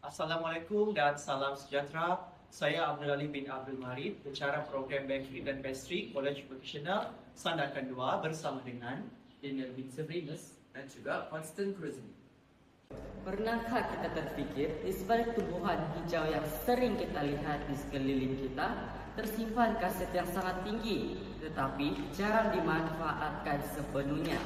Assalamualaikum dan salam sejahtera. Saya Abdul Ali bin Abdul Marid, pencara program Bank Food and Pastry College Vocational Sandakan 2 bersama dengan Daniel bin Severus dan juga Constant Cruzin. Pernahkah kita terfikir di sebalik tumbuhan hijau yang sering kita lihat di sekeliling kita tersimpan khasiat yang sangat tinggi tetapi jarang dimanfaatkan sepenuhnya?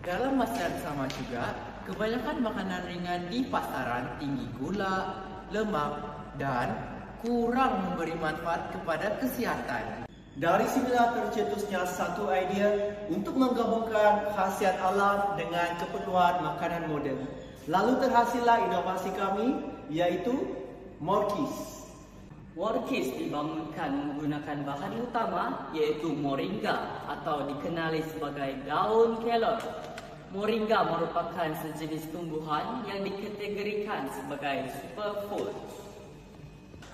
Dalam masa yang sama juga, kebanyakan makanan ringan di pasaran tinggi gula, lemak dan kurang memberi manfaat kepada kesihatan. dari sinilah tercetusnya satu idea untuk menggabungkan khasiat alam dengan keperluan makanan moden. Lalu terhasillah inovasi kami iaitu Morkis. Morkis dibangunkan menggunakan bahan utama iaitu moringa atau dikenali sebagai daun kelor. Moringa merupakan sejenis tumbuhan yang dikategorikan sebagai superfood.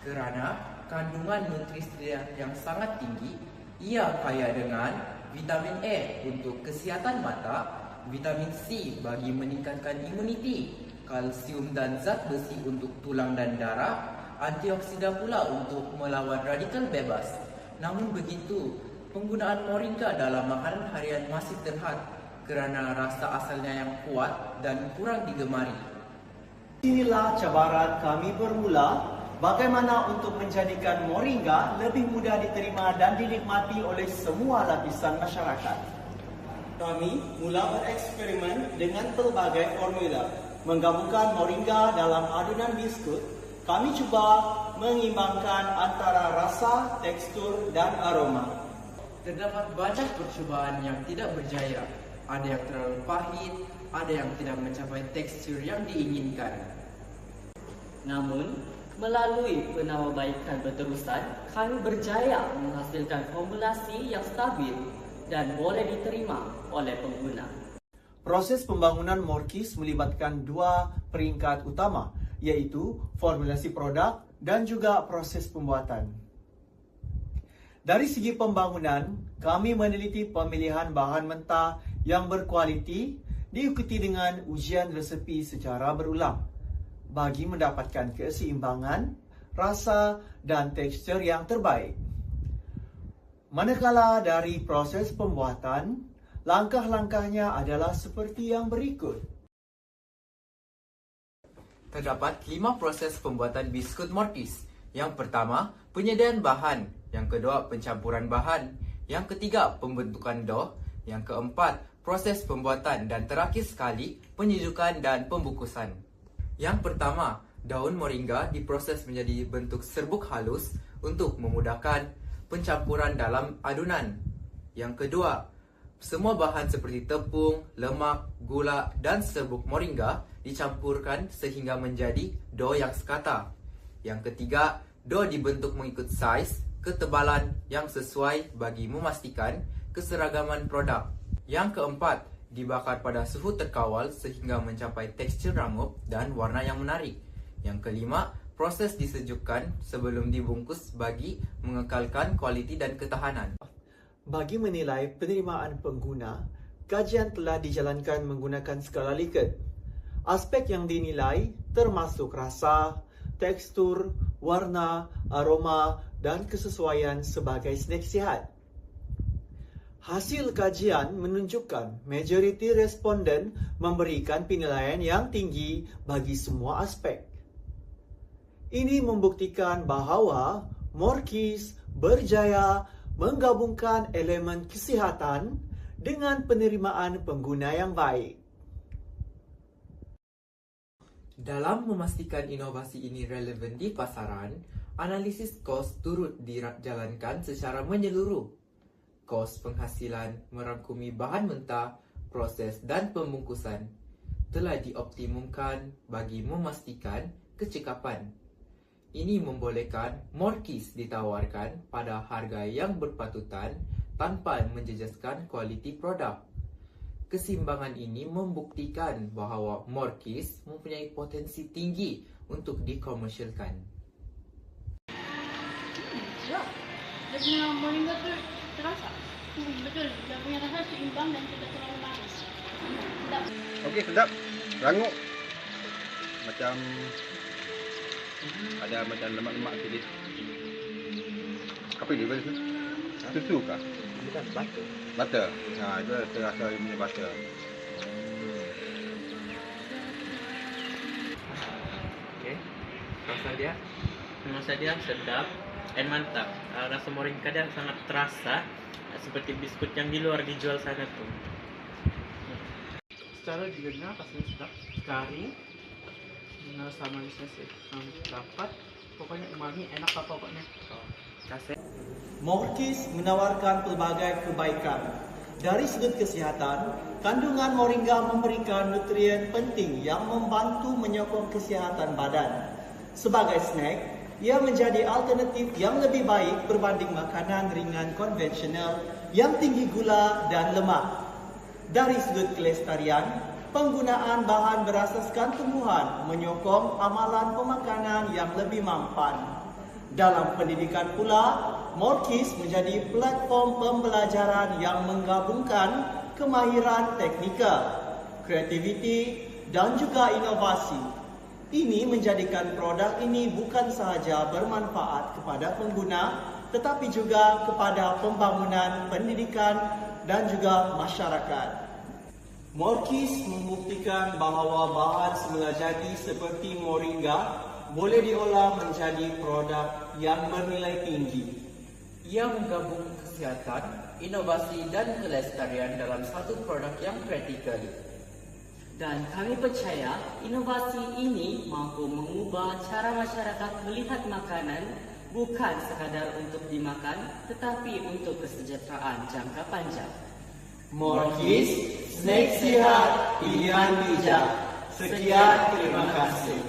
Kerana kandungan nutrisi yang sangat tinggi, ia kaya dengan vitamin A untuk kesihatan mata, vitamin C bagi meningkatkan imuniti, kalsium dan zat besi untuk tulang dan darah, antioksida pula untuk melawan radikal bebas. Namun begitu, penggunaan moringa dalam makanan harian masih terhad kerana rasa asalnya yang kuat dan kurang digemari. Inilah cabaran kami bermula bagaimana untuk menjadikan moringa lebih mudah diterima dan dinikmati oleh semua lapisan masyarakat. Kami mula bereksperimen dengan pelbagai formula. Menggabungkan moringa dalam adunan biskut, kami cuba mengimbangkan antara rasa, tekstur dan aroma. Terdapat banyak percubaan yang tidak berjaya. Ada yang terlalu pahit, ada yang tidak mencapai tekstur yang diinginkan. Namun, melalui penambahbaikan berterusan, kami berjaya menghasilkan formulasi yang stabil dan boleh diterima oleh pengguna. Proses pembangunan Morkis melibatkan dua peringkat utama, iaitu formulasi produk dan juga proses pembuatan. Dari segi pembangunan, kami meneliti pemilihan bahan mentah yang berkualiti diikuti dengan ujian resepi secara berulang bagi mendapatkan keseimbangan, rasa dan tekstur yang terbaik. Manakala dari proses pembuatan, langkah-langkahnya adalah seperti yang berikut. Terdapat 5 proses pembuatan biskut Morkis. Yang pertama, penyediaan bahan. Yang kedua, pencampuran bahan. Yang ketiga, pembentukan dough. Yang keempat, proses pembuatan. Dan terakhir sekali, penyejukan dan pembungkusan. Yang pertama, daun moringa diproses menjadi bentuk serbuk halus untuk memudahkan pencampuran dalam adunan. Yang kedua, semua bahan seperti tepung, lemak, gula dan serbuk moringa dicampurkan sehingga menjadi dough yang sekata. Yang ketiga, dough dibentuk mengikut saiz, ketebalan yang sesuai bagi memastikan keseragaman produk. Yang keempat, dibakar pada suhu terkawal sehingga mencapai tekstur rangup dan warna yang menarik. Yang kelima, proses disejukkan sebelum dibungkus bagi mengekalkan kualiti dan ketahanan. Bagi menilai penerimaan pengguna, kajian telah dijalankan menggunakan skala Likert. Aspek yang dinilai termasuk rasa, tekstur, warna, aroma dan kesesuaian sebagai snack sihat. Hasil kajian menunjukkan majoriti responden memberikan penilaian yang tinggi bagi semua aspek. Ini membuktikan bahawa Morkis berjaya menggabungkan elemen kesihatan dengan penerimaan pengguna yang baik. Dalam memastikan inovasi ini relevan di pasaran, analisis kos turut dijalankan secara menyeluruh. Kos penghasilan merangkumi bahan mentah, proses dan pembungkusan telah dioptimumkan bagi memastikan kecekapan. Ini membolehkan Morkis ditawarkan pada harga yang berpatutan tanpa menjejaskan kualiti produk. Keseimbangan ini membuktikan bahawa Morkis mempunyai potensi tinggi untuk dikomersialkan. Ya, dia punya moringa tu terasa. Betul, dia punya rasa seimbang dan tidak terlalu manis. Sedap. Okey, sedap. Rangup. Macam Ada macam lemak-lemak sikit. Apa ini? Susu kah? Bukan butter. Butter. Itu terasa dia punya butter. Okey. Rasa dia sedap dan mantap. Rasa moringa dia sangat terasa seperti biskut yang di luar dijual sana tu. Secara digana rasanya sedap, garing, rasa manisnya dapat. Pokoknya umami enak apa pokoknya. Kasih. Morkis menawarkan pelbagai kebaikan. Dari sudut kesihatan, kandungan moringa memberikan nutrien penting yang membantu menyokong kesihatan badan. Sebagai snack, ia menjadi alternatif yang lebih baik berbanding makanan ringan konvensional yang tinggi gula dan lemak. Dari sudut kelestarian, penggunaan bahan berasaskan tumbuhan menyokong amalan pemakanan yang lebih mampan. Dalam pendidikan pula, Morkis menjadi platform pembelajaran yang menggabungkan kemahiran teknikal, kreativiti dan juga inovasi. Ini menjadikan produk ini bukan sahaja bermanfaat kepada pengguna, tetapi juga kepada pembangunan pendidikan dan juga masyarakat. Morkis membuktikan bahawa bahan semula jadi seperti moringa boleh diolah menjadi produk yang bernilai tinggi. Ia menggabung kesihatan, inovasi dan kelestarian dalam satu produk yang kritikal. Dan kami percaya inovasi ini mampu mengubah cara masyarakat melihat makanan bukan sekadar untuk dimakan tetapi untuk kesejahteraan jangka panjang. Morkis, snack sihat, pilihan bijak. Sekian, terima kasih.